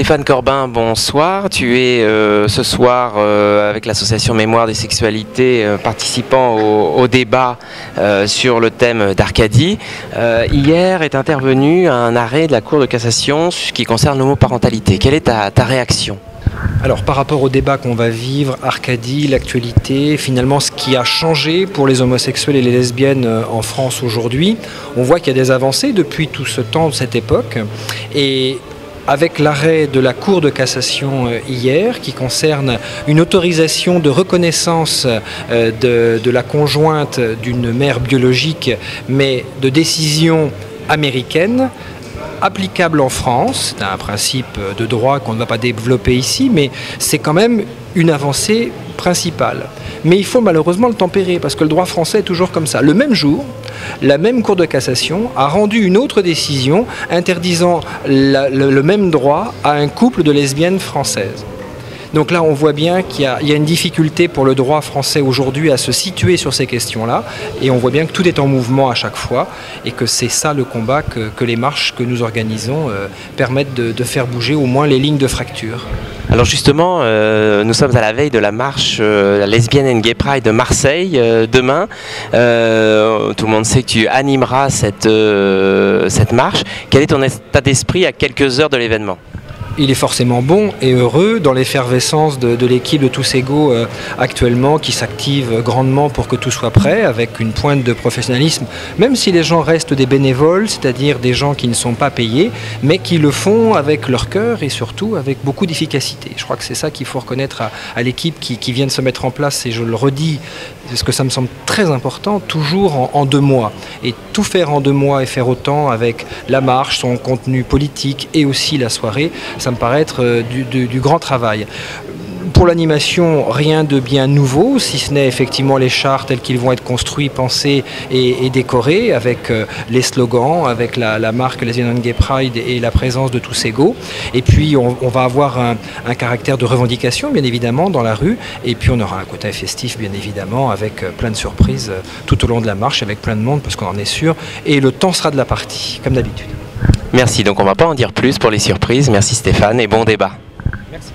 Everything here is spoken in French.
Stéphane Corbin, bonsoir. Tu es ce soir avec l'association Mémoire des sexualités participant au débat sur le thème d'Arcadie. Hier est intervenu un arrêt de la Cour de cassation qui concerne l'homoparentalité. Quelle est ta réaction ? Alors par rapport au débat qu'on va vivre, Arcadie, l'actualité, finalement ce qui a changé pour les homosexuels et les lesbiennes en France aujourd'hui, on voit qu'il y a des avancées depuis tout ce temps, de cette époque. Et avec l'arrêt de la Cour de cassation hier, qui concerne une autorisation de reconnaissance de la conjointe d'une mère biologique, mais de décision américaine, applicable en France, c'est un principe de droit qu'on ne va pas développer ici, mais c'est quand même une avancée principale. Mais il faut malheureusement le tempérer, parce que le droit français est toujours comme ça. Le même jour, la même Cour de cassation a rendu une autre décision interdisant le même droit à un couple de lesbiennes françaises. Donc là, on voit bien qu'il y a une difficulté pour le droit français aujourd'hui à se situer sur ces questions-là, et on voit bien que tout est en mouvement à chaque fois, et que c'est ça le combat que les marches que nous organisons permettent de faire bouger au moins les lignes de fracture. Alors justement, nous sommes à la veille de la marche la Lesbian and Gay Pride de Marseille demain. Tout le monde sait que tu animeras cette marche. Quel est ton état d'esprit à quelques heures de l'événement ? Il est forcément bon et heureux dans l'effervescence de l'équipe de Tous Égaux actuellement, qui s'active grandement pour que tout soit prêt, avec une pointe de professionnalisme, même si les gens restent des bénévoles, c'est-à-dire des gens qui ne sont pas payés, mais qui le font avec leur cœur et surtout avec beaucoup d'efficacité. Je crois que c'est ça qu'il faut reconnaître à l'équipe qui vient de se mettre en place, et je le redis, parce que ça me semble très important, toujours en 2 mois. Et tout faire en 2 mois et faire autant avec la marche, son contenu politique et aussi la soirée, ça me paraît être du grand travail. Pour l'animation, rien de bien nouveau, si ce n'est effectivement les chars tels qu'ils vont être construits, pensés et décorés, avec les slogans, avec la marque Lesbian and Gay Pride et la présence de Tous Égaux. Et puis on va avoir un caractère de revendication, bien évidemment, dans la rue. Et puis on aura un côté festif, bien évidemment, avec plein de surprises tout au long de la marche, avec plein de monde, parce qu'on en est sûr. Et le temps sera de la partie, comme d'habitude. Merci, donc on ne va pas en dire plus pour les surprises. Merci Stéphane et bon débat. Merci.